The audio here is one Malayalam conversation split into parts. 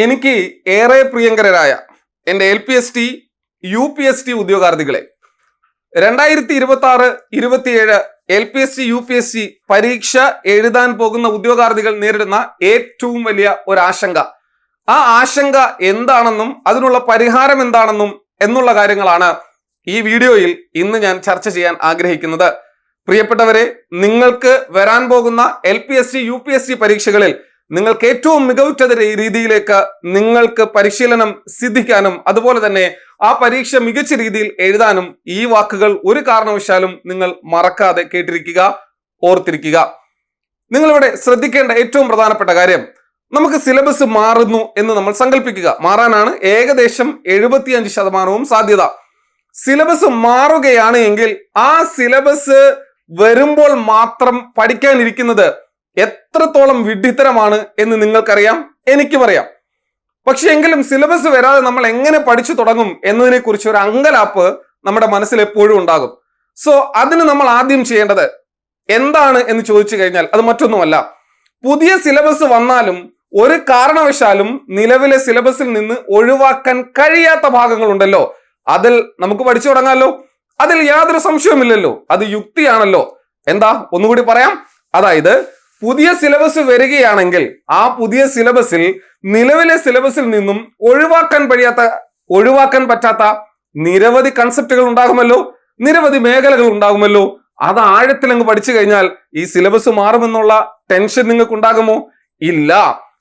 എനിക്ക് ഏറെ പ്രിയങ്കരായ എൻ്റെ LPST UPST ഉദ്യോഗാർത്ഥികളെ 2026-27 LPST UPST പരീക്ഷ എഴുതാൻ പോകുന്ന ഉദ്യോഗാർത്ഥികൾ നേരിടുന്ന ഏറ്റവും വലിയ ഒരു ആശങ്ക, ആ ആശങ്ക എന്താണെന്നും അതിനുള്ള പരിഹാരം എന്താണെന്നും എന്നുള്ള കാര്യങ്ങളാണ് ഈ വീഡിയോയിൽ ഇന്ന് ഞാൻ ചർച്ച ചെയ്യാൻ ആഗ്രഹിക്കുന്നത്. പ്രിയപ്പെട്ടവരെ, നിങ്ങൾക്ക് വരാൻ പോകുന്ന LPST UPST പരീക്ഷകളിൽ നിങ്ങൾക്ക് ഏറ്റവും മികവുറ്റ രീതിയിലേക്ക് നിങ്ങൾക്ക് പരിശീലനം സിദ്ധിക്കാനും അതുപോലെ തന്നെ ആ പരീക്ഷ മികച്ച രീതിയിൽ എഴുതാനും ഈ വാക്കുകൾ ഒരു കാരണവശാലും നിങ്ങൾ മറക്കാതെ കേട്ടിരിക്കുക, ഓർത്തിരിക്കുക. നിങ്ങളിവിടെ ശ്രദ്ധിക്കേണ്ട ഏറ്റവും പ്രധാനപ്പെട്ട കാര്യം, നമുക്ക് സിലബസ് മാറുന്നു എന്ന് നമ്മൾ സങ്കല്പിക്കുക. മാറാനാണ് ഏകദേശം 75% സാധ്യത. സിലബസ് മാറുകയാണ് എങ്കിൽ ആ സിലബസ് വരുമ്പോൾ മാത്രം പഠിക്കാനിരിക്കുന്നത് എത്രത്തോളം വിഡ്ഢിത്തരമാണ് എന്ന് നിങ്ങൾക്കറിയാം, എനിക്കും അറിയാം. പക്ഷെ എങ്കിലും സിലബസ് വരാതെ നമ്മൾ എങ്ങനെ പഠിച്ചു തുടങ്ങും എന്നതിനെ കുറിച്ച് ഒരു അങ്കലാപ്പ് നമ്മുടെ മനസ്സിൽ എപ്പോഴും ഉണ്ടാകും. സോ അതിന് നമ്മൾ ആദ്യം ചെയ്യേണ്ടത് എന്താണ് എന്ന് ചോദിച്ചു കഴിഞ്ഞാൽ അത് മറ്റൊന്നുമല്ല, പുതിയ സിലബസ് വന്നാലും ഒരു കാരണവശാലും നിലവിലെ സിലബസിൽ നിന്ന് ഒഴിവാക്കാൻ കഴിയാത്ത ഭാഗങ്ങളുണ്ടല്ലോ, അതിൽ നമുക്ക് പഠിച്ചു തുടങ്ങാമല്ലോ. അതിൽ യാതൊരു സംശയവുമില്ലല്ലോ, അത് യുക്തിയാണല്ലോ. എന്താ, ഒന്നുകൂടി പറയാം. അതായത് പുതിയ സിലബസ് വരികയാണെങ്കിൽ ആ പുതിയ സിലബസിൽ നിലവിലെ സിലബസിൽ നിന്നും ഒഴിവാക്കാൻ പറ്റാത്ത നിരവധി കൺസെപ്റ്റുകൾ ഉണ്ടാകുമല്ലോ, നിരവധി മേഖലകൾ ഉണ്ടാകുമല്ലോ. അത് ആഴത്തിൽ അങ്ങ് പഠിച്ചു കഴിഞ്ഞാൽ ഈ സിലബസ് മാറുമെന്നുള്ള ടെൻഷൻ നിങ്ങൾക്ക് ഉണ്ടാകുമോ? ഇല്ല.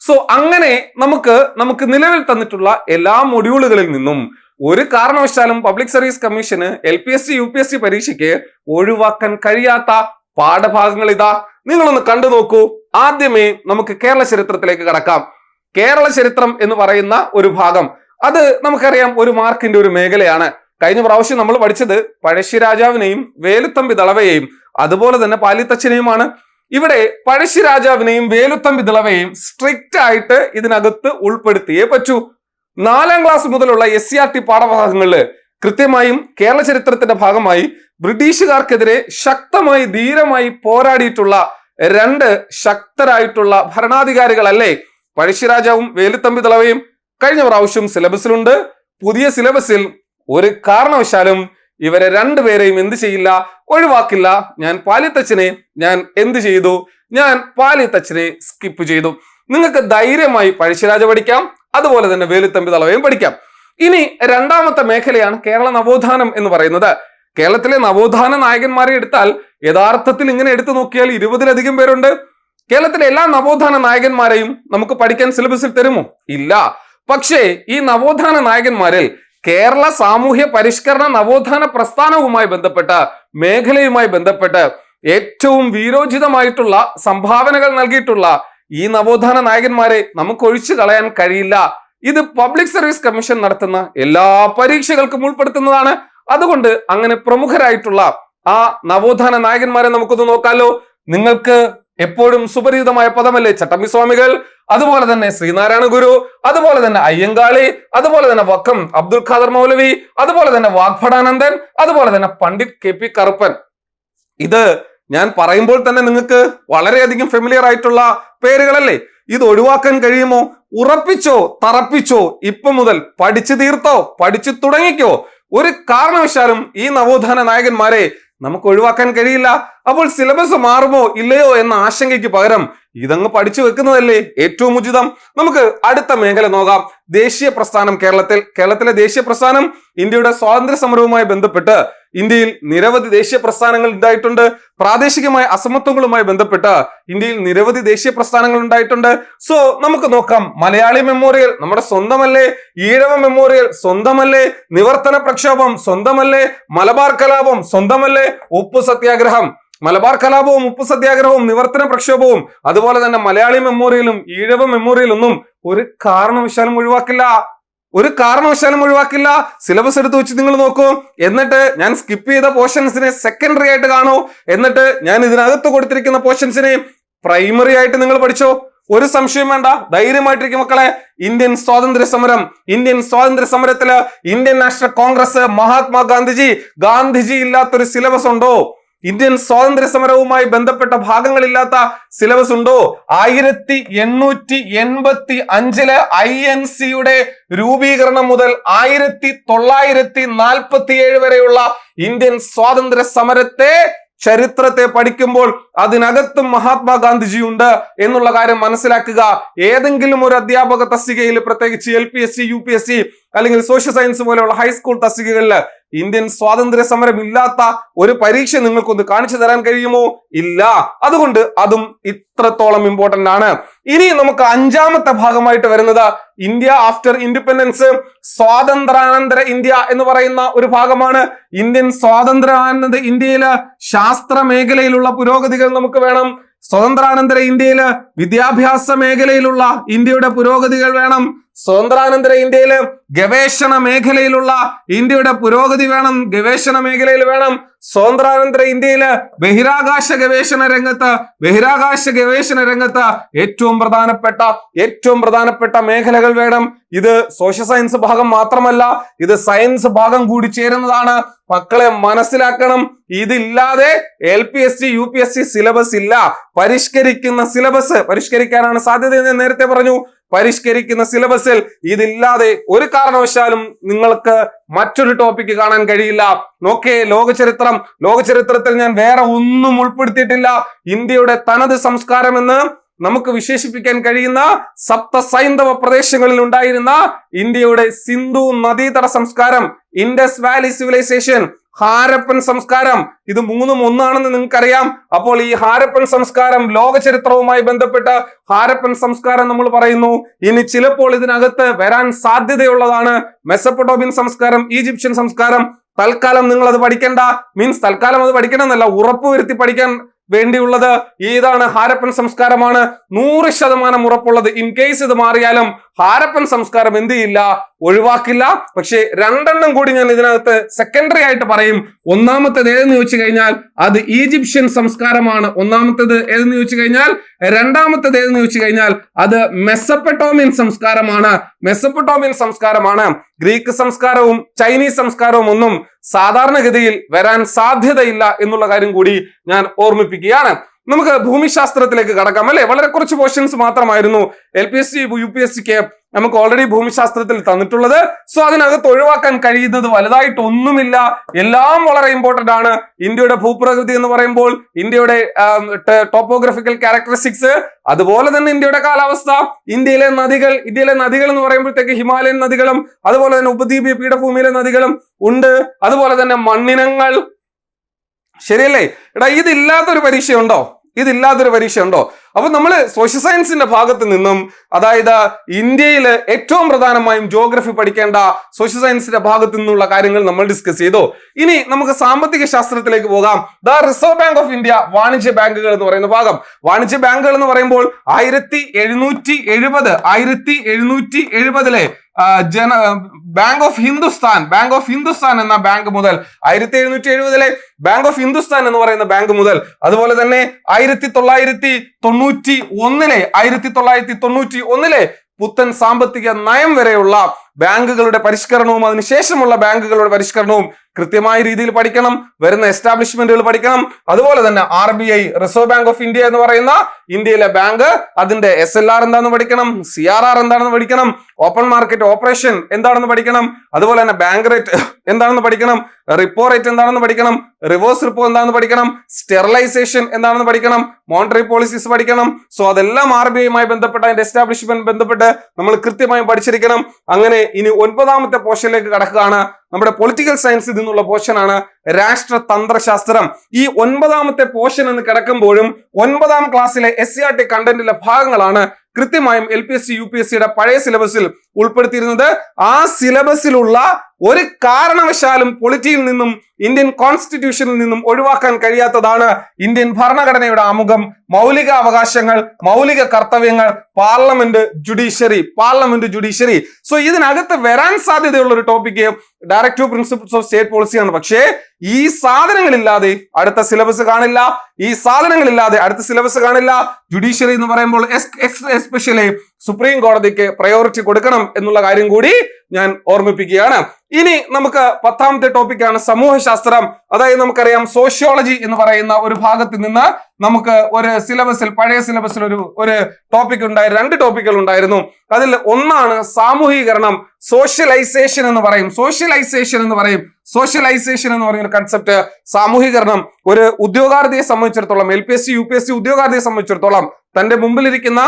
സോ അങ്ങനെ നമുക്ക് നിലവിൽ തന്നിട്ടുള്ള എല്ലാ മൊഡ്യൂളുകളിൽ നിന്നും ഒരു കാരണവശാലും public service commission LPST UPST പരീക്ഷയ്ക്ക് ഒഴിവാക്കാൻ കഴിയാത്ത പാഠഭാഗങ്ങൾ ഇതാ, നിങ്ങളൊന്ന് കണ്ടു നോക്കൂ. ആദ്യമേ നമുക്ക് കേരള ചരിത്രത്തിലേക്ക് കടക്കാം. കേരള ചരിത്രം എന്ന് പറയുന്ന ഒരു ഭാഗം, അത് നമുക്കറിയാം ഒരു മാർക്കിന്റെ ഒരു മേഖലയാണ്. കഴിഞ്ഞ പ്രാവശ്യം നമ്മൾ പഠിച്ചത് പഴശ്ശിരാജാവിനെയും വേലുത്തമ്പി ദളവയെയും അതുപോലെ തന്നെ പാലിത്തച്ഛനെയുമാണ്. ഇവിടെ പഴശ്ശിരാജാവിനെയും വേലുത്തമ്പി ദളവയെയും സ്ട്രിക്റ്റ് ആയിട്ട് ഇതിനകത്ത് ഉൾപ്പെടുത്തിയേ പറ്റൂ. 4ാം ക്ലാസ് മുതലുള്ള SCRT പാഠഭാഗങ്ങളിൽ കൃത്യമായും കേരള ചരിത്രത്തിന്റെ ഭാഗമായി ബ്രിട്ടീഷുകാർക്കെതിരെ ശക്തമായി ധീരമായി പോരാടിയിട്ടുള്ള 2 ശക്തരായിട്ടുള്ള ഭരണാധികാരികളല്ലേ പഴശ്ശിരാജാവും വേലുത്തമ്പി ദളവയും. കഴിഞ്ഞ പ്രാവശ്യം സിലബസിലുണ്ട്. പുതിയ സിലബസിൽ ഒരു കാരണവശാലും ഇവരെ 2 പേരെയും എന്ത് ചെയ്യില്ല, ഒഴിവാക്കില്ല. ഞാൻ എന്ത് ചെയ്തു? ഞാൻ പാലിത്തച്ഛനെ സ്കിപ്പ് ചെയ്തു. നിങ്ങൾക്ക് ധൈര്യമായി പഴശ്ശിരാജ പഠിക്കാം, അതുപോലെ തന്നെ വേലുത്തമ്പി ദളവയും പഠിക്കാം. ഇനി രണ്ടാമത്തെ മേഖലയാണ് കേരള നവോത്ഥാനം എന്ന് പറയുന്നത്. കേരളത്തിലെ നവോത്ഥാന നായകന്മാരെ എടുത്താൽ യഥാർത്ഥത്തിൽ ഇങ്ങനെ എടുത്തു നോക്കിയാൽ 20-ലധികം പേരുണ്ട്. കേരളത്തിലെ എല്ലാ നവോത്ഥാന നായകന്മാരെയും നമുക്ക് പഠിക്കാൻ സിലബസിൽ തരുമോ? ഇല്ല. പക്ഷേ ഈ നവോത്ഥാന നായകന്മാരിൽ കേരള സാമൂഹ്യ പരിഷ്കരണ നവോത്ഥാന പ്രസ്ഥാനവുമായി ബന്ധപ്പെട്ട മേഖലയുമായി ബന്ധപ്പെട്ട് ഏറ്റവും വീരോചിതമായിട്ടുള്ള സംഭാവനകൾ നൽകിയിട്ടുള്ള ഈ നവോത്ഥാന നായകന്മാരെ നമുക്ക് ഒഴിച്ചു കളയാൻ കഴിയില്ല. ഇത് പബ്ലിക് സർവീസ് കമ്മീഷൻ നടത്തുന്ന എല്ലാ പരീക്ഷകൾക്കും ഉൾപ്പെടുത്തുന്നതാണ്. അതുകൊണ്ട് അങ്ങനെ പ്രമുഖരായിട്ടുള്ള ആ നവോത്ഥാന നായകന്മാരെ നമുക്കൊന്ന് നോക്കാലോ. നിങ്ങൾക്ക് എപ്പോഴും സുപരിചിതമായ പദമല്ലേ ചട്ടമ്പി സ്വാമികൾ, അതുപോലെ തന്നെ ശ്രീനാരായണ ഗുരു, അതുപോലെ തന്നെ അയ്യങ്കാളി, അതുപോലെ തന്നെ വക്കം അബ്ദുൽ ഖാദർ മൗലവി, അതുപോലെ തന്നെ വാഗ്ഭടാനന്ദൻ, അതുപോലെ തന്നെ പണ്ഡിറ്റ് KP കറുപ്പൻ. ഇത് ഞാൻ പറയുമ്പോൾ തന്നെ നിങ്ങൾക്ക് വളരെയധികം ഫെമിലിയർ ആയിട്ടുള്ള പേരുകളല്ലേ. ഇത് ഒഴിവാക്കാൻ കഴിയുമോ? ഉറപ്പിച്ചോ, തറപ്പിച്ചോ, ഇപ്പൊ മുതൽ പഠിച്ചു തീർത്തോ, പഠിച്ചു തുടങ്ങിക്കോ. ഒരു കാരണവശാലും ഈ നവോത്ഥാന നായകന്മാരെ നമുക്ക് ഒഴിവാക്കാൻ കഴിയില്ല. അപ്പോൾ സിലബസ് മാറുമോ ഇല്ലയോ എന്ന ആശങ്കയ്ക്ക് പകരം ഇതങ്ങ് പഠിച്ചു വെക്കുന്നതല്ലേ ഏറ്റവും ഉചിതം. നമുക്ക് അടുത്ത മേഖല നോക്കാം. ദേശീയ പ്രസ്ഥാനം. കേരളത്തിലെ ദേശീയ പ്രസ്ഥാനം ഇന്ത്യയുടെ സ്വാതന്ത്ര്യ സമരവുമായി ബന്ധപ്പെട്ട് ഇന്ത്യയിൽ നിരവധി ദേശീയ പ്രസ്ഥാനങ്ങൾ ഉണ്ടായിട്ടുണ്ട്. പ്രാദേശികമായ അസമത്വങ്ങളുമായി ബന്ധപ്പെട്ട് ഇന്ത്യയിൽ നിരവധി ദേശീയ പ്രസ്ഥാനങ്ങൾ ഉണ്ടായിട്ടുണ്ട്. സോ നമുക്ക് നോക്കാം. മലയാളി മെമ്മോറിയൽ നമ്മുടെ സ്വന്തമല്ലേ? ഈഴവ മെമ്മോറിയൽ സ്വന്തമല്ലേ? നിവർത്തന പ്രക്ഷോഭം സ്വന്തമല്ലേ? മലബാർ കലാപം സ്വന്തമല്ലേ? ഉപ്പു സത്യാഗ്രഹം, മലബാർ കലാപവും ഉപ്പു സത്യാഗ്രഹവും നിവർത്തന പ്രക്ഷോഭവും അതുപോലെ തന്നെ മലയാളി മെമ്മോറിയലും ഈഴവ മെമ്മോറിയലൊന്നും ഒരു കാരണവശാലും ഒഴിവാക്കില്ല. സിലബസ് എടുത്ത് വെച്ച് നിങ്ങൾ നോക്കൂ. എന്നിട്ട് ഞാൻ സ്കിപ്പ് ചെയ്ത പോർഷൻസിനെ സെക്കൻഡറി ആയിട്ട് കാണൂ. എന്നിട്ട് ഞാൻ ഇതിനകത്ത് കൊടുത്തിരിക്കുന്ന പോർഷൻസിനെ പ്രൈമറി ആയിട്ട് നിങ്ങൾ പഠിച്ചോ. ഒരു സംശയം വേണ്ട, ധൈര്യമായിട്ടിരിക്കും മക്കളെ. ഇന്ത്യൻ സ്വാതന്ത്ര്യ സമരത്തില് ഇന്ത്യൻ നാഷണൽ കോൺഗ്രസ്, മഹാത്മാഗാന്ധിജി ഇല്ലാത്തൊരു സിലബസ് ഉണ്ടോ? ഇന്ത്യൻ സ്വാതന്ത്ര്യ സമരവുമായി ബന്ധപ്പെട്ട ഭാഗങ്ങളില്ലാത്ത സിലബസ് ഉണ്ടോ? 1885 INC-യുടെ രൂപീകരണം മുതൽ 1947 വരെയുള്ള ഇന്ത്യൻ സ്വാതന്ത്ര്യ സമരത്തെ ചരിത്രത്തെ പഠിക്കുമ്പോൾ അതിനകത്തും മഹാത്മാഗാന്ധിജി ഉണ്ട് എന്നുള്ള കാര്യം മനസ്സിലാക്കുക. ഏതെങ്കിലും ഒരു അധ്യാപക തസ്തികയിൽ, പ്രത്യേകിച്ച് LPSC, UPSC അല്ലെങ്കിൽ സോഷ്യൽ സയൻസ് പോലെയുള്ള ഹൈസ്കൂൾ തസ്തികകളിൽ ഇന്ത്യൻ സ്വാതന്ത്ര്യ സമരം ഇല്ലാത്ത ഒരു പരീക്ഷ നിങ്ങൾക്കൊന്ന് കാണിച്ചു തരാൻ കഴിയുമോ? ഇല്ല. അതുകൊണ്ട് അതും ഇത്രത്തോളം ഇമ്പോർട്ടന്റ് ആണ്. ഇനി നമുക്ക് അഞ്ചാമത്തെ ഭാഗമായിട്ട് വരുന്നത് ഇന്ത്യ ആഫ്റ്റർ ഇൻഡിപെൻഡൻസ്, സ്വാതന്ത്ര്യാനന്തര ഇന്ത്യ എന്ന് പറയുന്ന ഒരു ഭാഗമാണ്. ഇന്ത്യൻ സ്വാതന്ത്ര്യാനന്തര ഇന്ത്യയില് ശാസ്ത്ര മേഖലയിലുള്ള പുരോഗതികൾ നമുക്ക് വേണം. സ്വതന്ത്രാനന്തര ഇന്ത്യയില് വിദ്യാഭ്യാസ മേഖലയിലുള്ള ഇന്ത്യയുടെ പുരോഗതികൾ വേണം. സ്വതന്ത്രാനന്തര ഇന്ത്യയില് ഗവേഷണ മേഖലയിലുള്ള ഇന്ത്യയുടെ പുരോഗതി വേണം, ഗവേഷണ മേഖലയിൽ വേണം. സ്വതന്ത്രാനന്തര ഇന്ത്യയില് ബഹിരാകാശ ഗവേഷണ രംഗത്ത് ഏറ്റവും പ്രധാനപ്പെട്ട മേഖലകൾ വേണം. ഇത് സോഷ്യൽ സയൻസ് ഭാഗം മാത്രമല്ല, ഇത് സയൻസ് ഭാഗം കൂടി ചേരുന്നതാണ്. മക്കളെ മനസ്സിലാക്കണം, ഇതില്ലാതെ LPSC UPSC സിലബസ് ഇല്ല. പരിഷ്കരിക്കാനാണ് സാധ്യത എന്ന് നേരത്തെ പറഞ്ഞു. പരിഷ്കരിക്കുന്ന സിലബസിൽ ഇതില്ലാതെ ഒരു കാരണവശാലും നിങ്ങൾക്ക് മറ്റൊരു ടോപ്പിക്ക് കാണാൻ കഴിയില്ല. നോക്കേ, ലോകചരിത്രത്തിൽ ഞാൻ വേറെ ഒന്നും ഉൾപ്പെടുത്തിയിട്ടില്ല. ഇന്ത്യയുടെ തനത് സംസ്കാരം എന്ന് നമുക്ക് വിശേഷിപ്പിക്കാൻ കഴിയുന്ന സപ്തസൈന്ധവ പ്രദേശങ്ങളിൽ ഉണ്ടായിരുന്ന ഇന്ത്യയുടെ സിന്ധു നദീതട സംസ്കാരം, ഇൻഡസ് വാലി സിവിലൈസേഷൻ, ഹാരപ്പൻ സംസ്കാരം, ഇത് മൂന്നും ഒന്നാണെന്ന് നിങ്ങൾക്കറിയാം. അപ്പോൾ ഈ ഹാരപ്പൻ സംസ്കാരം, ലോക ചരിത്രവുമായി ബന്ധപ്പെട്ട് ഹാരപ്പൻ സംസ്കാരം നമ്മൾ പറയുന്നു. ഇനി ചിലപ്പോൾ ഇതിനകത്ത് വരാൻ സാധ്യതയുള്ളതാണ് മെസപ്പൊട്ടോമിയൻ സംസ്കാരം, ഈജിപ്ഷ്യൻ സംസ്കാരം. തൽക്കാലം നിങ്ങൾ അത് പഠിക്കേണ്ട, തൽക്കാലം അത് പഠിക്കണം എന്നല്ല, ഉറപ്പുവരുത്തി പഠിക്കാൻ വേണ്ടിയുള്ളത് ഏതാണ്? ഹാരപ്പൻ സംസ്കാരമാണ്. 100% ഉറപ്പുള്ളത്. ഇൻ കേസ് ഇത് മാറിയാലും ഹാരപ്പൻ സംസ്കാരം എന്ത് ചെയ്യില്ല, ഒഴിവാക്കില്ല. പക്ഷേ രണ്ടെണ്ണം കൂടി ഞാൻ ഇതിനകത്ത് സെക്കൻഡറി ആയിട്ട് പറയും. ഒന്നാമത്തേത് ഏതെന്ന് ചോദിച്ചു കഴിഞ്ഞാൽ അത് ഈജിപ്ഷ്യൻ സംസ്കാരമാണ്. ഒന്നാമത്തേത് ഏതെന്ന് ചോദിച്ചു കഴിഞ്ഞാൽ, രണ്ടാമത്തേത് ഏതെന്ന് ചോദിച്ചു കഴിഞ്ഞാൽ അത് മെസപ്പൊട്ടോമിയൻ സംസ്കാരമാണ്. ഗ്രീക്ക് സംസ്കാരവും ചൈനീസ് സംസ്കാരവും ഒന്നും സാധാരണഗതിയിൽ വരാൻ സാധ്യതയില്ല എന്നുള്ള കാര്യം കൂടി ഞാൻ ഓർമ്മിപ്പിക്കുകയാണ്. നമുക്ക് ഭൂമിശാസ്ത്രത്തിലേക്ക് കടക്കാം അല്ലെ. വളരെ കുറച്ച് പോർഷൻസ് മാത്രമായിരുന്നു LPSC UPSCക്ക് നമുക്ക് ഓൾറെഡി ഭൂമിശാസ്ത്രത്തിൽ തന്നിട്ടുള്ളത്. സോ അതിനകത്ത് ഒഴിവാക്കാൻ കഴിയുന്നത് വലുതായിട്ടൊന്നുമില്ല. എല്ലാം വളരെ ഇമ്പോർട്ടന്റ് ആണ്. ഇന്ത്യയുടെ ഭൂപ്രകൃതി എന്ന് പറയുമ്പോൾ ഇന്ത്യയുടെ ടോപ്പോഗ്രഫിക്കൽ ക്യാരക്ടറിസ്റ്റിക്സ്, അതുപോലെ തന്നെ ഇന്ത്യയുടെ കാലാവസ്ഥ, ഇന്ത്യയിലെ നദികൾ എന്ന് പറയുമ്പോഴത്തേക്ക് ഹിമാലയൻ നദികളും അതുപോലെ തന്നെ ഉപദ്വീപീയ പീഠഭൂമിയിലെ നദികളും ഉണ്ട്. അതുപോലെ തന്നെ മണ്ണിനങ്ങൾ. ശരിയല്ലേ? ഇതില്ലാത്തൊരു പരീക്ഷ ഉണ്ടോ? അപ്പൊ നമ്മൾ സോഷ്യൽ സയൻസിന്റെ ഭാഗത്ത് നിന്നും, അതായത് ഇന്ത്യയിൽ ഏറ്റവും പ്രധാനമായും ജോഗ്രഫി പഠിക്കേണ്ട സോഷ്യൽ സയൻസിന്റെ ഭാഗത്തു നിന്നുള്ള കാര്യങ്ങൾ നമ്മൾ ഡിസ്കസ് ചെയ്തു. ഇനി നമുക്ക് സാമ്പത്തിക ശാസ്ത്രത്തിലേക്ക് പോകാം. The reserve bank of India, വാണിജ്യ ബാങ്കുകൾ എന്ന് പറയുന്ന ഭാഗം. വാണിജ്യ ബാങ്കുകൾ എന്ന് പറയുമ്പോൾ 1770 ബാങ്ക് ഓഫ് ഹിന്ദുസ്ഥാൻ എന്ന ബാങ്ക് മുതൽ 1770 ബാങ്ക് ഓഫ് ഹിന്ദുസ്ഥാൻ എന്ന് പറയുന്ന ബാങ്ക് മുതൽ, അതുപോലെ തന്നെ 1991 പുത്തൻ സാമ്പത്തിക നയം വരെയുള്ള ബാങ്കുകളുടെ പരിഷ്കരണവും അതിനുശേഷമുള്ള ബാങ്കുകളുടെ പരിഷ്കരണവും കൃത്യമായ രീതിയിൽ പഠിക്കണം. വരുന്ന എസ്റ്റാബ്ലിഷ്മെന്റുകൾ പഠിക്കണം. അതുപോലെ തന്നെ RBI, reserve bank of India എന്ന് പറയുന്ന ഇന്ത്യയിലെ ബാങ്ക്, അതിന്റെ SLR എന്താണെന്ന് പഠിക്കണം, CRR എന്താണെന്ന് പഠിക്കണം, ഓപ്പൺ മാർക്കറ്റ് ഓപ്പറേഷൻ എന്താണെന്ന് പഠിക്കണം, അതുപോലെ തന്നെ ബാങ്ക് റേറ്റ് എന്താണെന്ന് പഠിക്കണം, റിപ്പോ റേറ്റ് എന്താണെന്ന് പഠിക്കണം, റിവേഴ്സ് റിപ്പോ എന്താണെന്ന് പഠിക്കണം, സ്റ്റെറിലൈസേഷൻ എന്താണെന്ന് പഠിക്കണം, മോണിറ്ററി പോളിസീസ് പഠിക്കണം. സോ അതെല്ലാം RBIയുമായി ബന്ധപ്പെട്ട അതിന്റെ എസ്റ്റാബ്ലിഷ്മെന്റ് ബന്ധപ്പെട്ട് നമ്മൾ കൃത്യമായും പഠിച്ചിരിക്കണം. അങ്ങനെ ഇനി 9ാമത്തെ പോർഷനിലേക്ക് കടക്കുകയാണ്. നമ്മുടെ പൊളിറ്റിക്കൽ സയൻസിൽ നിന്നുള്ള പോർഷനാണ് രാഷ്ട്രതന്ത്രശാസ്ത്രം. ഈ 9ാമത്തെ പോർഷൻ എന്ന് കിടക്കുമ്പോഴും 9ാം ക്ലാസ്സിലെ SCERT കണ്ടന്റിലെ ഭാഗങ്ങളാണ് കൃത്യമായും LPSC UPSCയുടെ പഴയ സിലബസിൽ ഉൾപ്പെടുത്തിയിരുന്നത്. ആ സിലബസിലുള്ള ഒരു കാരണവശാലും പൊളിറ്റിയിൽ നിന്നും ഇന്ത്യൻ കോൺസ്റ്റിറ്റ്യൂഷനിൽ നിന്നും ഒഴിവാക്കാൻ കഴിയാത്തതാണ് ഇന്ത്യൻ ഭരണഘടനയുടെ ആമുഖം, മൗലിക അവകാശങ്ങൾ, മൗലിക കർത്തവ്യങ്ങൾ, പാർലമെന്റ്, ജുഡീഷ്യറി. സോ ഇതിനകത്ത് വരാൻ സാധ്യതയുള്ള ഒരു topic directive principles of state പോളിസിയാണ്. പക്ഷേ ഈ സാധനങ്ങളില്ലാതെ അടുത്ത സിലബസ് കാണില്ല. ജുഡീഷ്യറി എന്ന് പറയുമ്പോൾ എസ്പെഷ്യലി സുപ്രീം കോടതിക്ക് പ്രയോറിറ്റി കൊടുക്കണം എന്നുള്ള കാര്യം കൂടി ഞാൻ ഓർമ്മിപ്പിക്കുകയാണ്. ഇനി നമുക്ക് 10ാമത്തെ ടോപ്പിക്കാണ് സമൂഹശാസ്ത്രം. അതായത് നമുക്കറിയാം സോഷ്യോളജി എന്ന് പറയുന്ന ഒരു ഭാഗത്ത് നിന്ന് നമുക്ക് ഒരു സിലബസിൽ, പഴയ സിലബസിൽ ഒരു ടോപ്പിക് ഉണ്ടായിരുന്നു, 2 ടോപ്പിക്കുകൾ ഉണ്ടായിരുന്നു. അതിൽ ഒന്നാണ് സാമൂഹീകരണം, സോഷ്യലൈസേഷൻ എന്ന് പറയും. സോഷ്യലൈസേഷൻ എന്ന് പറയുന്ന ഒരു കൺസെപ്റ്റ്, സാമൂഹീകരണം. ഒരു ഉദ്യോഗാർത്ഥിയെ സംബന്ധിച്ചിടത്തോളം, LPSC UPSC ഉദ്യോഗാർത്ഥിയെ സംബന്ധിച്ചിടത്തോളം തന്റെ മുമ്പിലിരിക്കുന്ന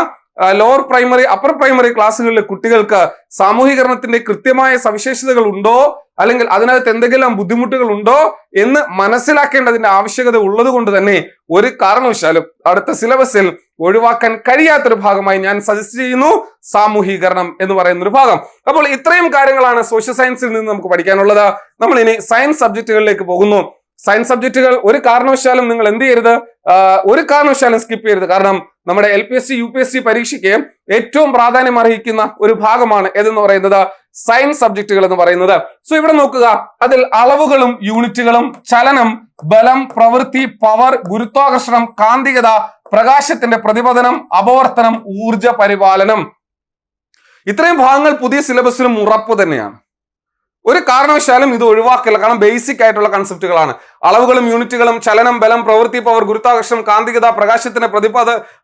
ലോവർ പ്രൈമറി, അപ്പർ പ്രൈമറി ക്ലാസ്സുകളിലെ കുട്ടികൾക്ക് സാമൂഹീകരണത്തിന്റെ കൃത്യമായ സവിശേഷതകൾ ഉണ്ടോ, അല്ലെങ്കിൽ അതിനകത്ത് എന്തെങ്കിലും ബുദ്ധിമുട്ടുകൾ ഉണ്ടോ എന്ന് മനസ്സിലാക്കേണ്ടതിന്റെ ആവശ്യകത ഉള്ളത് കൊണ്ട് തന്നെ ഒരു കാരണവശാലും അടുത്ത സിലബസിൽ ഒഴിവാക്കാൻ കഴിയാത്തൊരു ഭാഗമായി ഞാൻ സജസ്റ്റ് ചെയ്യുന്നു സാമൂഹീകരണം എന്ന് പറയുന്ന ഒരു ഭാഗം. അപ്പോൾ ഇത്രയും കാര്യങ്ങളാണ് സോഷ്യൽ സയൻസിൽ നിന്ന് നമുക്ക് പഠിക്കാനുള്ളത്. നമ്മൾ ഇനി സയൻസ് സബ്ജക്റ്റുകളിലേക്ക് പോകുന്നു. സയൻസ് സബ്ജക്റ്റുകൾ ഒരു കാരണവശാലും നിങ്ങൾ എന്ത് ചെയ്യരുത്, ഒരു കാരണവശാലും സ്കിപ്പ് ചെയ്യരുത്. കാരണം നമ്മുടെ LPSC UPSC പരീക്ഷയ്ക്ക് ഏറ്റവും പ്രാധാന്യം അർഹിക്കുന്ന ഒരു ഭാഗമാണ് ഏതെന്ന് പറയുന്നത് സയൻസ് സബ്ജക്റ്റുകൾ എന്ന് പറയുന്നത്. സോ ഇവിടെ നോക്കുക, അതിൽ അളവുകളും യൂണിറ്റുകളും, ചലനം, ബലം, പ്രവൃത്തി, പവർ, ഗുരുത്വാകർഷണം, കാന്തികത, പ്രകാശത്തിന്റെ പ്രതിപതനം, അപവർത്തനം, ഊർജ പരിപാലനം, ഇത്രയും ഭാഗങ്ങൾ പുതിയ സിലബസിലും ഉറപ്പ് തന്നെയാണ്. ഒരു കാരണവശാലും ഇത് ഒഴിവാക്കില്ല. കാരണം ബേസിക് ആയിട്ടുള്ള കൺസെപ്റ്റുകളാണ്. അളവുകളും യൂണിറ്റുകളും, ചലനം, ബലം, പ്രവൃത്തി, പവർ, ഗുരുത്വാകർഷണം, കാന്തികത, പ്രകാശത്തിന്റെ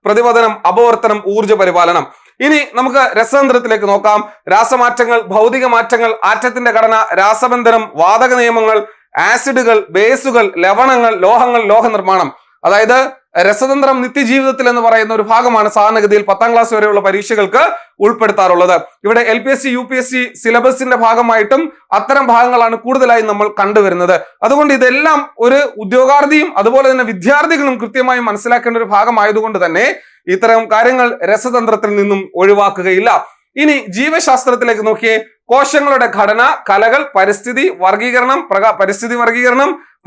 പ്രതിപതനം, അപവർത്തനം, ഊർജ പരിപാലനം. ഇനി നമുക്ക് രസതന്ത്രത്തിലേക്ക് നോക്കാം. രാസമാറ്റങ്ങൾ, ഭൗതിക മാറ്റങ്ങൾ, ആറ്റത്തിന്റെ ഘടന, രാസബന്ധനം, വാതക നിയമങ്ങൾ, ആസിഡുകൾ, ബേസുകൾ, ലവണങ്ങൾ, ലോഹങ്ങൾ, ലോഹ നിർമ്മാണം. അതായത് രസതന്ത്രം നിത്യജീവിതത്തിൽ എന്ന് പറയുന്ന ഒരു ഭാഗമാണ് സാധാരണഗതിയിൽ 10ാം ക്ലാസ് വരെയുള്ള പരീക്ഷകൾക്ക് ഉൾപ്പെടുത്താറുള്ളത്. ഇവിടെ LPSC UPSC സിലബസിന്റെ ഭാഗമായിട്ടും അത്തരം ഭാഗങ്ങളാണ് കൂടുതലായി നമ്മൾ കണ്ടുവരുന്നത്. അതുകൊണ്ട് ഇതെല്ലാം ഒരു ഉദ്യോഗാർത്ഥിയും അതുപോലെ തന്നെ വിദ്യാർത്ഥികളും കൃത്യമായി മനസ്സിലാക്കേണ്ട ഒരു ഭാഗമായതുകൊണ്ട് തന്നെ ഇത്തരം കാര്യങ്ങൾ രസതന്ത്രത്തിൽ നിന്നും ഒഴിവാക്കുകയില്ല. ഇനി ജീവശാസ്ത്രത്തിലേക്ക് നോക്കിയേ. കോശങ്ങളുടെ ഘടന, കലകൾ, പരിസ്ഥിതി വർഗീകരണം,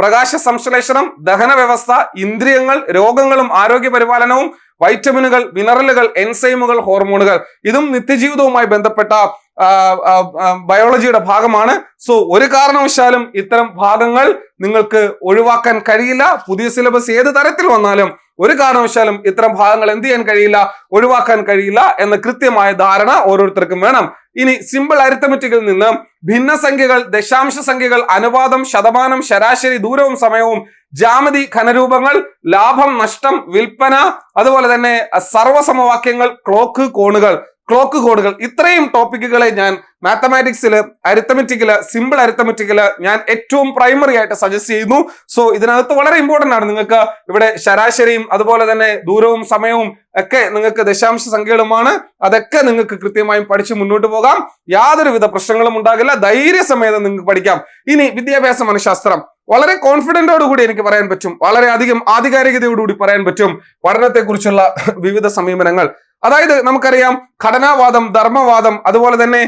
പ്രകാശ സംശ്ലേഷണം, ദഹന വ്യവസ്ഥ, ഇന്ദ്രിയങ്ങൾ, രോഗങ്ങളും ആരോഗ്യ പരിപാലനവും, വൈറ്റമിനുകൾ, മിനറലുകൾ, എൻസൈമുകൾ, ഹോർമോണുകൾ, ഇതും നിത്യജീവിതവുമായി ബന്ധപ്പെട്ട ബയോളജിയുടെ ഭാഗമാണ്. സോ ഒരു കാരണവശാലും ഇത്തരം ഭാഗങ്ങൾ നിങ്ങൾക്ക് ഒഴിവാക്കാൻ കഴിയില്ല. പുതിയ സിലബസ് ഏത് തരത്തിൽ വന്നാലും ഒരു കാരണവശാലും ഇത്തരം ഭാഗങ്ങൾ എന്ത് ചെയ്യാൻ കഴിയില്ല, ഒഴിവാക്കാൻ കഴിയില്ല എന്ന കൃത്യമായ ധാരണ ഓരോരുത്തർക്കും വേണം. ഇനി സിമ്പിൾ അരിത്തമെറ്റിക്കിൽ നിന്ന് ഭിന്നസംഖ്യകൾ, ദശാംശ സംഖ്യകൾ, അനുപാതം, ശതമാനം, ശരാശരി, ദൂരവും സമയവും, ജാമിതി, ഘനരൂപങ്ങൾ, ലാഭം, നഷ്ടം, വിൽപ്പന, അതുപോലെ തന്നെ സർവ്വസമവാക്യങ്ങൾ, ക്ലോക്ക് കോഡുകൾ, ഇത്രയും ടോപ്പിക്കുകളെ ഞാൻ മാത്തമാറ്റിക്സില്, അരിത്തമെറ്റിക്കില്, സിമ്പിൾ അരിത്തമെറ്റിക്കില് ഞാൻ ഏറ്റവും പ്രൈമറി ആയിട്ട് സജസ്റ്റ് ചെയ്യുന്നു. സോ ഇതിനകത്ത് വളരെ ഇമ്പോർട്ടന്റ് ആണ്. നിങ്ങൾക്ക് ഇവിടെ ശരാശരിയും അതുപോലെ തന്നെ ദൂരവും സമയവും ഒക്കെ നിങ്ങൾക്ക് ദശാംശ സംഖ്യകളുമാണ്. അതൊക്കെ നിങ്ങൾക്ക് കൃത്യമായും പഠിച്ച് മുന്നോട്ട് പോകാം. യാതൊരുവിധ പ്രശ്നങ്ങളും ഉണ്ടാകില്ല. ധൈര്യസമേതം നിങ്ങൾക്ക് പഠിക്കാം. ഇനി വിദ്യാഭ്യാസ മനഃശാസ്ത്രം വളരെ കോൺഫിഡന്റോടുകൂടി എനിക്ക് പറയാൻ പറ്റും, വളരെ അധികം ആധികാരികതയോടുകൂടി പറയാൻ പറ്റും പഠനത്തെക്കുറിച്ചുള്ള വിവിധ സമീപനങ്ങൾ. അതായത് നമുക്കറിയാം ഘടനാവാദം, ധർമ്മവാദം, അതുപോലെ തന്നെ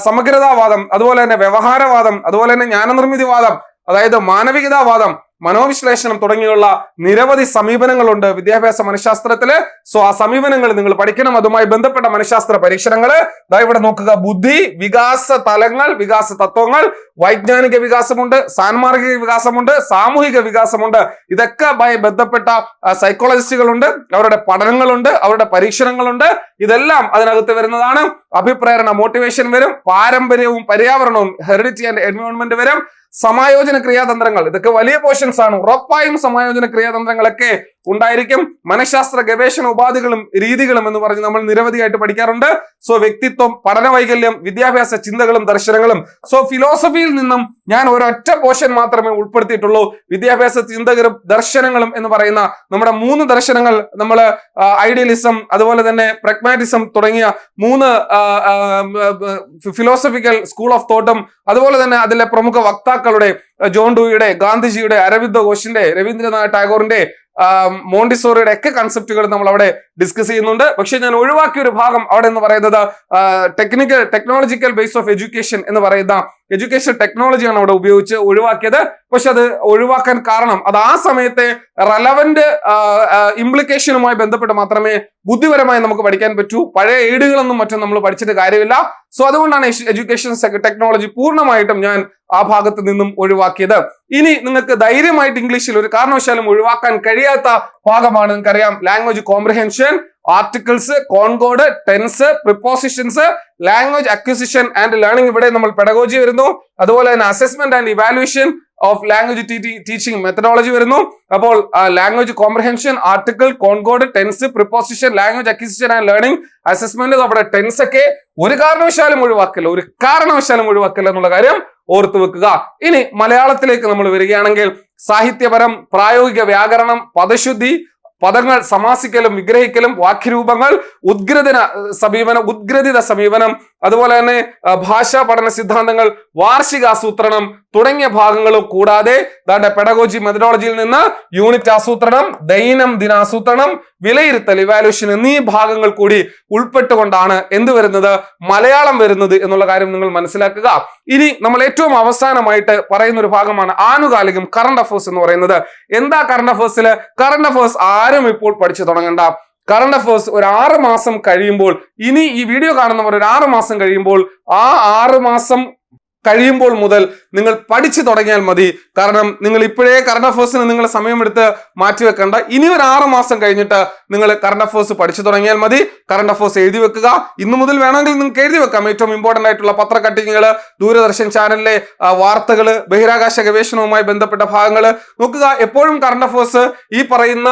സമഗ്രതാവാദം, അതുപോലെ തന്നെ വ്യവഹാരവാദം, അതുപോലെ തന്നെ ജ്ഞാനനിർമ്മിതിവാദം, അതായത് മാനവികതാവാദം, മനോവിശ്ലേഷണം തുടങ്ങിയുള്ള നിരവധി സമീപനങ്ങളുണ്ട് വിദ്യാഭ്യാസ മനഃശാസ്ത്രത്തില്. സോ ആ സമീപനങ്ങൾ നിങ്ങൾ പഠിക്കണം. അതുമായി ബന്ധപ്പെട്ട മനഃശാസ്ത്ര പരീക്ഷണങ്ങള് ഇവിടെ നോക്കുക. ബുദ്ധി, വികാസ തലങ്ങൾ, വികാസ തത്വങ്ങൾ, വൈജ്ഞാനിക വികാസമുണ്ട്, സാൻമാർഗിക വികാസമുണ്ട്, സാമൂഹിക വികാസമുണ്ട്. ഇതൊക്കെ ബന്ധപ്പെട്ട സൈക്കോളജിസ്റ്റുകളുണ്ട്, അവരുടെ പഠനങ്ങളുണ്ട്, അവരുടെ പരീക്ഷണങ്ങളുണ്ട്. ഇതെല്ലാം അതിനകത്ത് വരുന്നതാണ്. അഭിപ്രേരണ, മോട്ടിവേഷൻ വരും. പാരമ്പര്യവും പര്യാവരണവും, ഹെറിഡിറ്റി ആൻഡ് എൻവയോൺമെന്റ് വരും. സമായോജന ക്രിയാതന്ത്രങ്ങൾ, ഇതൊക്കെ വലിയ പോർഷൻസ് ആണ്. ഉറപ്പായും സമായോജന ക്രിയാതന്ത്രങ്ങളൊക്കെ ഉണ്ടായിരിക്കും. മനഃശാസ്ത്ര ഗവേഷണ ഉപാധികളും രീതികളും എന്ന് പറഞ്ഞ് നമ്മൾ നിരവധിയായിട്ട് പഠിക്കാറുണ്ട്. സോ വ്യക്തിത്വം, പഠന വൈകല്യം, വിദ്യാഭ്യാസ ചിന്തകളും ദർശനങ്ങളും. സോ ഫിലോസഫിയിൽ നിന്നും ഞാൻ ഒരൊറ്റ പോർഷൻ മാത്രമേ ഉൾപ്പെടുത്തിയിട്ടുള്ളൂ. വിദ്യാഭ്യാസ ചിന്തകരും ദർശനങ്ങളും എന്ന് പറയുന്ന നമ്മുടെ 3 ദർശനങ്ങൾ, നമ്മൾ ഐഡിയലിസം, അതുപോലെ തന്നെ പ്രഗ്മാറ്റിസം തുടങ്ങിയ 3 ഫിലോസഫിക്കൽ സ്കൂൾ ഓഫ് തോട്ടും, അതുപോലെ തന്നെ അതിലെ പ്രമുഖ വക്താക്കളുടെ ജോൺ ഡൂയിയുടെ, ഗാന്ധിജിയുടെ, അരവിന്ദ ഘോഷിന്റെ, രവീന്ദ്രനാഥ് ടാഗോറിന്റെ, മോണ്ടിസോറിയുടെ ഒക്കെ കൺസെപ്റ്റുകൾ നമ്മൾ അവിടെ ഡിസ്കസ് ചെയ്യുന്നുണ്ട്. പക്ഷെ ഞാൻ ഒഴിവാക്കിയ ഒരു ഭാഗം അവിടെ എന്ന് പറയുന്നത് ടെക്നോളജിക്കൽ ബേസ് ഓഫ് എഡ്യൂക്കേഷൻ എന്ന് പറയുന്ന എഡ്യൂക്കേഷൻ ടെക്നോളജിയാണ് അവിടെ ഉപയോഗിച്ച് ഒഴിവാക്കിയത്. പക്ഷെ അത് ഒഴിവാക്കാൻ കാരണം അത് ആ സമയത്തെ റെലവന്റ് ഇംപ്ലിക്കേഷനുമായി ബന്ധപ്പെട്ട് മാത്രമേ ബുദ്ധിപരമായി നമുക്ക് പഠിക്കാൻ പറ്റൂ. പഴയ എയ്ഡുകളൊന്നും മറ്റും നമ്മൾ പഠിച്ചിട്ട് കാര്യമില്ല. സോ അതുകൊണ്ടാണ് എഡ്യൂക്കേഷൻ ടെക്നോളജി പൂർണ്ണമായിട്ടും ഞാൻ ആ ഭാഗത്ത് നിന്നും ഒഴിവാക്കിയത്. ഇനി നിങ്ങൾക്ക് ധൈര്യമായിട്ട് ഇംഗ്ലീഷിൽ ഒരു കാരണവശാലും ഒഴിവാക്കാൻ കഴിയാത്ത ഭാഗമാണ്, നിങ്ങൾക്കറിയാം, language comprehension. comprehension, articles, concord, tense, prepositions, language acquisition and learning. ഇവിടെ നമ്മൾ pedagogy വരുന്നു. അതുപോലെ തന്നെ assessment and evaluation of language teaching methodology വരുന്നു. അപ്പോൾ language comprehension, article, concord, tense, preposition, language acquisition and learning, assessment, അവിടെ tense ഒക്കെ ഒരു കാരണവശാലും ഒഴിവാക്കില്ല എന്നുള്ള കാര്യം ഓർത്തു വെക്കുക. ഇനി മലയാളത്തിലേക്ക് നമ്മൾ വരികയാണെങ്കിൽ സാഹിത്യപരം, പ്രായോഗിക വ്യാകരണം, പദശുദ്ധി, പദങ്ങൾ സമാസിക്കലും വിഗ്രഹിക്കലും, വാക്യരൂപങ്ങൾ, ഉദ്ഗ്രഥിത സമീപനം, അതുപോലെ തന്നെ ഭാഷാ പഠന സിദ്ധാന്തങ്ങൾ, വാർഷികാസൂത്രണം തുടങ്ങിയ ഭാഗങ്ങളും കൂടാതെ പെഡഗോജി മെത്തഡോളജിയിൽ നിന്ന് യൂണിറ്റ് ആസൂത്രണം, ദൈനംദിനാസൂത്രണം, വിലയിരുത്തൽ ഇവാലുവേഷൻ എന്നീ ഭാഗങ്ങൾ കൂടി ഉൾപ്പെട്ടുകൊണ്ടാണ് എന്ത് വരുന്നത്, മലയാളം വരുന്നത് എന്നുള്ള കാര്യം നിങ്ങൾ മനസ്സിലാക്കുക. ഇനി നമ്മൾ ഏറ്റവും അവസാനമായിട്ട് പറയുന്ന ഒരു ഭാഗമാണ് ആനുകാലികം, കറണ്ട് അഫേഴ്സ് എന്ന് പറയുന്നത്. എന്താ കറണ്ട് അഫേഴ്സിൽ? കറണ്ട് അഫേഴ്സ് ആരും ഇപ്പോൾ പഠിച്ചു തുടങ്ങണ്ട. കറണ്ട് അഫേഴ്സ് ഒരു 6 മാസം കഴിയുമ്പോൾ, ഇനി ഈ വീഡിയോ കാണുന്നവർ ഒരു 6 മാസം കഴിയുമ്പോൾ, ആ 6 മാസം കഴിയുമ്പോൾ മുതൽ നിങ്ങൾ പഠിച്ചു തുടങ്ങിയാൽ മതി. കാരണം നിങ്ങൾ ഇപ്പോഴേ കറണ്ട് അഫേഴ്സിന് നിങ്ങൾ സമയമെടുത്ത് മാറ്റിവെക്കണ്ട. ഇനി ഒരു 6 മാസം കഴിഞ്ഞിട്ട് നിങ്ങൾ കറണ്ട് അഫേഴ്സ് പഠിച്ചു തുടങ്ങിയാൽ മതി. കറണ്ട് അഫേഴ്സ് എഴുതി വെക്കുക. ഇന്നു മുതൽ വേണമെങ്കിൽ നിങ്ങൾക്ക് എഴുതി വെക്കാം. ഏറ്റവും ഇമ്പോർട്ടന്റ് ആയിട്ടുള്ള പത്ര കട്ടിങ്ങുകൾ, ദൂരദർശൻ ചാനലിലെ വാർത്തകൾ, ബഹിരാകാശ ഗവേഷണവുമായി ബന്ധപ്പെട്ട ഭാഗങ്ങൾ നോക്കുക. എപ്പോഴും കറണ്ട് അഫേഴ്സ് ഈ പറയുന്ന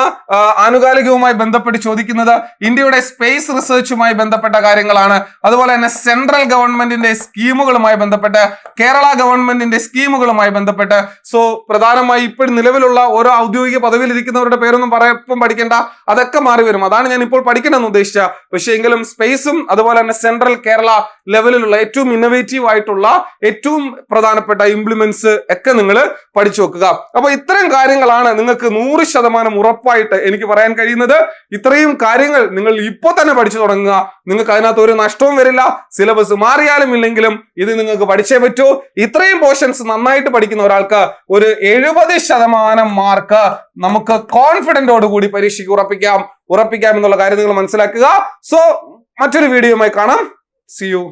ആനുകാലികവുമായി ബന്ധപ്പെട്ട് ചോദിക്കുന്നത് ഇന്ത്യയുടെ സ്പേസ് റിസർച്ചുമായി ബന്ധപ്പെട്ട കാര്യങ്ങളാണ്. അതുപോലെ തന്നെ സെൻട്രൽ ഗവൺമെന്റിന്റെ സ്കീമുകളുമായി ബന്ധപ്പെട്ട്, കേരള ഗവൺമെന്റിന്റെ സ്കീമുകളുമായി ബന്ധപ്പെട്ട്. സോ പ്രധാനമായി ഇപ്പോൾ നിലവിലുള്ള ഓരോ ഔദ്യോഗിക പദവിയിൽ ഇരിക്കുന്നവരുടെ പേരൊന്നും പറയപ്പം പഠിക്കേണ്ട, അതൊക്കെ മാറി വരും. അതാണ് ഞാൻ ഇപ്പോൾ പഠിക്കണമെന്ന് ഉദ്ദേശിച്ച. പക്ഷേ എങ്കിലും സ്പേസും അതുപോലെ തന്നെ സെൻട്രൽ കേരള ലെവലിലുള്ള ഏറ്റവും ഇന്നോവേറ്റീവ് ആയിട്ടുള്ള ഏറ്റവും പ്രധാനപ്പെട്ട ഇംപ്ലിമെന്റ്സ് ഒക്കെ നിങ്ങൾ പഠിച്ചു വെക്കുക. അപ്പൊ ഇത്തരം കാര്യങ്ങളാണ് നിങ്ങൾക്ക് 100% ഉറപ്പായിട്ട് എനിക്ക് പറയാൻ കഴിയുന്നത്. ഇത്രയും കാര്യങ്ങൾ നിങ്ങൾ ഇപ്പോൾ തന്നെ പഠിച്ചു തുടങ്ങുക. നിങ്ങൾക്ക് അതിനകത്ത് ഒരു നഷ്ടവും വരില്ല. സിലബസ് മാറിയാലും ഇല്ലെങ്കിലും ഇത് നിങ്ങൾക്ക് പഠിച്ചേ പറ്റൂ. ഇത്രയും പോർഷൻസ് നന്നായിട്ട് പഠിക്കുന്ന ഒരാൾക്ക് ഒരു 70% മാർക്ക് നമുക്ക് കോൺഫിഡന്റോട് കൂടി പരീക്ഷയ്ക്ക് ഉറപ്പിക്കാം എന്നുള്ള കാര്യം നിങ്ങൾ മനസ്സിലാക്കുക. സോ മറ്റൊരു വീഡിയോയുമായി കാണാം. See you.